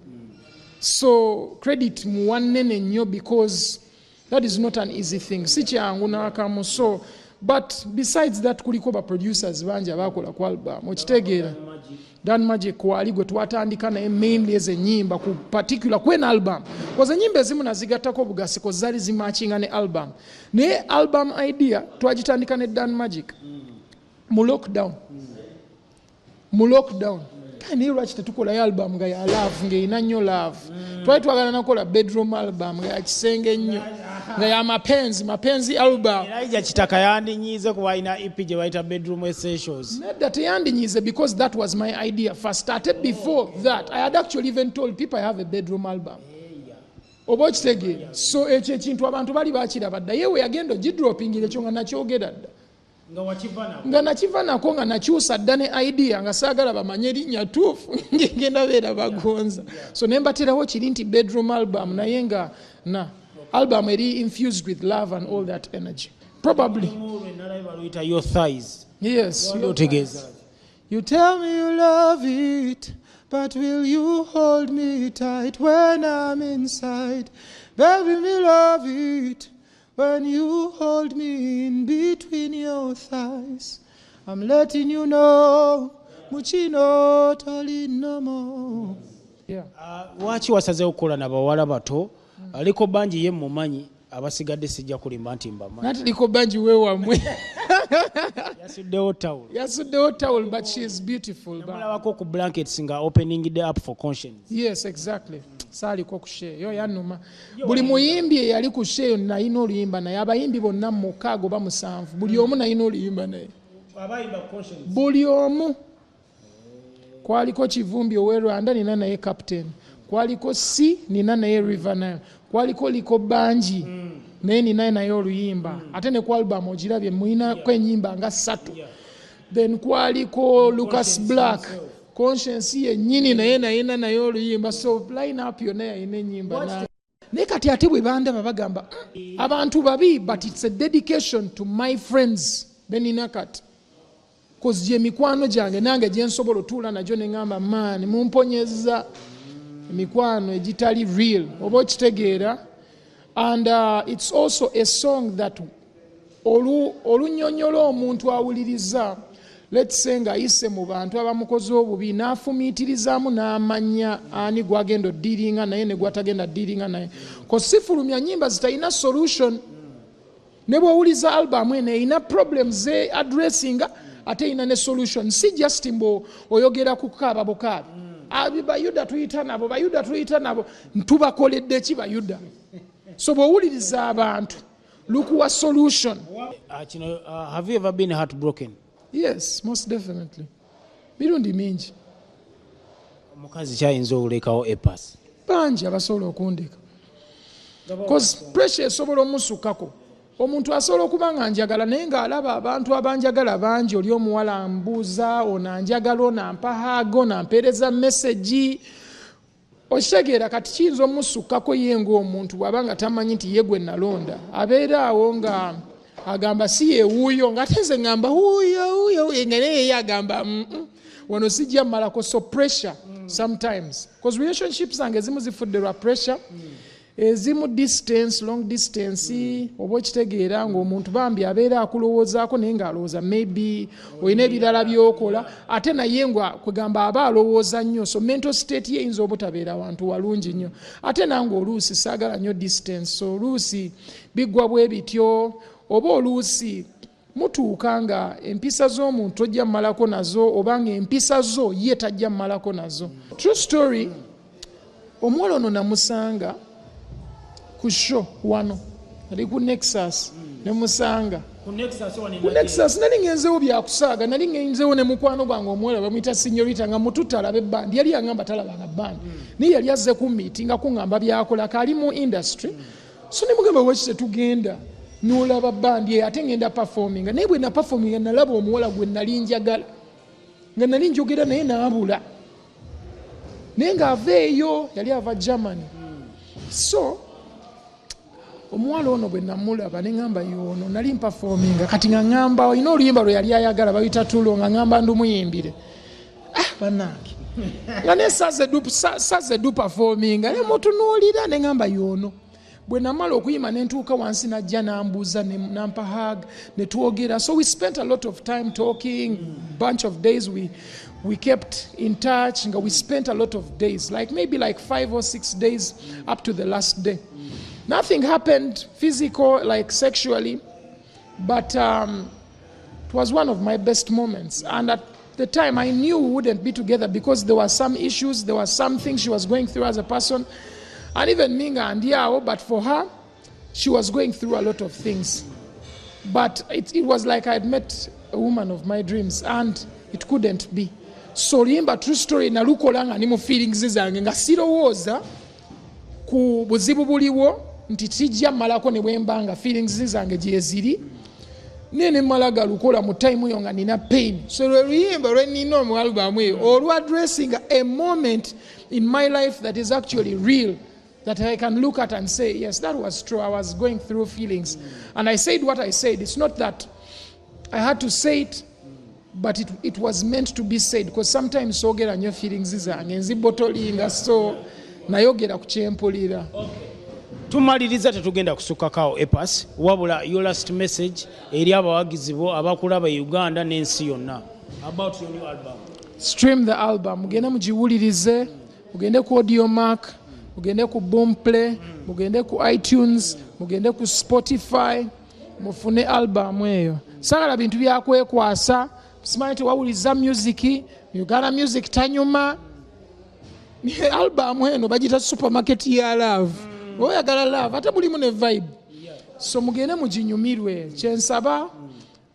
So credit muwanene nnyo because that is not an easy thing si kyangu n'akamu. So but besides that kuliko ba producers bangi abakola ku album okitegeera Dan Magic wali gwe twatandika naye mainly ezenyimba ku particular kwen album koze nyimba ezimu nazigattako bugasi ko zali zimachinga ne album naye album idea twagitandika ne Dan Magic mu lockdown kandi lwaki tetukola ya album nga ya love ng'erina nnyo love twali twagala nakola bedroom album nga ya kisenge nnyo nga ya mapenzi album era kitaka yandinyize kuba ina EP gye bayita bedroom essentials nedda teyandinyize because that was my idea first started. Before that I had actually even told people I have a bedroom album oba okitegeera so ekyo ekintu abantu bali bakiraba dda yewe yagenda ogidropingire ekyo nga nakyogera dda nga nakiva nako nga nakyusa dda ne idea nga saagala bamanye erinnya tuufu ngenda beera bagonza so nembaterawo kiri nti bedroom album naye nga album eri infused with love and all that energy probably your thighs. Yes, you tell me you love it, but will you hold me tight when I'm inside? Baby, me love it when you hold me in between your thighs. I'm letting you know, muchino toli no more. Yeah. Wachi wasazeewo okukola n'abawala bato aliko bangi ye mumanyi abasigadde sijja kulimba nti mbamanyi nati liko bangi weewamwe yasuddewo towel but she is beautiful mulabako ku blankets nga opening the up for conscience. Yes, exactly. Saaliko ku share yo yanuma buli muyimbi eyali ku share nayina oluyimba naye abayimbi bonna mu 6 oba 7 buli omu nayina oluyimba naye buli omu kwaliko Kivumbi ow'e Rwanda nina naye Captain kwaliko si nina naye River Nile kwaliko liko bangi naye nina naye oluyimba ate ne ku album ogirabye mulina kwenyimba nga 3 then kwaliko Lucas Black Conscience yennyini naye naye oluyimba so line up yonna yayina ennyimba naye kati ate bwe bandaba bagamba abantu babi but it's a dedication to my friends benina kati cause gye mikwano gyange nange gye nsobola otuula nagyo ne ngamba man mumponyeza mikwano egitali real oba okitegeera and it's also a song that olunyonyola omuntu awuliriza let's say nga ayise mu bantu abamukoze obubi n'afumiitirizaamu n'amanya ani gwagenda oddiringa naye ne gwatagenda ddiringa naye kosifulumya nyimba zitalina solution ne bw'owuliza albamu eno erina problems ze addressinga ate erina ne solution si just mbo oyogera ku kukaaba bukaabi bayuda tuyita nabo ntubakoledde ki bayuda so bw'owuliriza abantu lukuwa solution. Have you ever been heartbroken? Yes, most definitely. Mirundi mingi. Mukazi kyayinza okulekawo epas bangi abasobola okundeka cause pressure esobola omusukako omuntu asobola okuba nga njagala naye ng'alaba abantu abanjagala bangi oli omuwala mbuuza onanjagala onampahaago nampeereza message okitegeera kati kiyinza omusukako ye ng'omuntu bw'aba nga tamanyi nti ye gwe nalonda abeera awo nga agamba si ye wuuyo ng'ate nze ngamba wuuyo nga naye ye agamba wano sijja mmalako so pressure sometimes because relationships zange zimu zifudde lwa pressure ezimu distance long distance oba okitegeera ng'omuntu bambi abeera akulowoozaako naye ng'alowooza maybe olina ebirala by'okola ate naye kwegamba aba alowooza nnyo so mental state ye eyinza obutabeera wantu walungi nnyo ate nange oluusi saagala nnyo distance so oluusi biggwa bwe bityo oba oluusi mutuuka nga empisa z'omuntu tojja mmalako nazo oba nga empisa zo ye tajja mmalako nazo. True story, omuwala ono namusanga ku show wano ali ku Nexus ne musanga ku Nexus nali ngenzeewo byakusaaga nali ngenzeewo ne mukwano gwange omuwala bamuyita Sinyorita nga mututa alabe bandi yali yangamba talabanga bandi naye yali azze ku meeting nga kuŋŋamba byakola kali mu industry so ne mugamba wakise tugenda n'olaba bandi ate ngenda performinga naye bwe na performinga nalaba omuwala gwe nali njagala nga nali njogera naye naabula naye ng'aveeyo yali ava Germany so omuwala ono bwe namulaba ne ŋŋamba yono nali mpafominga kati nga ŋŋamba olina oluyimba lwe yali ayagala bayita tulo nga ŋŋamba ndumuyimbire bannange nga ne saze du performinga ne mutunuulira ne ŋŋamba yono bwe namala okuyima ne ntuuka wansi najja n'ambuuza nampa hug ne twogera so we spent a lot of time talking bunch of days we kept in touch nga we spent a lot of days maybe 5 or 6 days up to the last day. Nothing happened physical, like sexually, but it was one of my best moments. And at the time, I knew we wouldn't be together because there were some issues, there were some things she was going through as a person. And even Minga and Yao, but for her, she was going through a lot of things. But it was like I had met a woman of my dreams, and it couldn't be. So remember, true story, nalukolanga ni mu feelings zange nga sirowooza ku buzibu buliwo nti tijja malako ne bwembanga feelings zange gye ziri nene malaga lukola mu time yo nga nina pain so luyimba lwe nina mu album eyo or addressing a moment in my life that is actually real that I can look at and say yes that was true I was going through feelings and I said what I said it's not that I had to say it but it was meant to be said because sometimes sogera nyo feelings zange nzibotolinga so nayogera ku kyempulira. Tumaliriza tetugenda kusukakao epas wabula your last message eri abawagizi bo abakulaba Uganda n'ensi yonna about your new album. Stream the album mugende mugiwulirize mugende ku Audiomack mugende ku Boomplay mugende ku iTunes mugende ku Spotify mufune album eyo sagala bintu byakwekwasa simanyi tewawuliza music Uganda music tanyuma album eno bagita supermarket ya love oyagala love ate mulimu ne vibe so mugende muginyumirwe kyensaba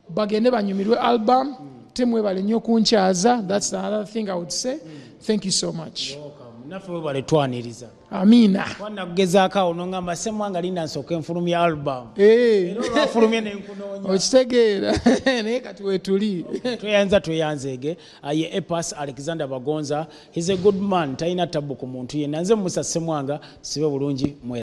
bagende banyumirwe album temwebale nnyo kunkyaza that's the other thing I would say thank you so much naffe webale twaniriza amina wana kugezaako awo nongamba semwanga linda nsooka enfulumya album olwafulumye nenkunoonya okitegeera naye kati wetuli tweyanzeege ye Epas Alexander Bagonza he's a good man talina tabbu ku muntu yenna nze Musa Semwanga sibe bulungi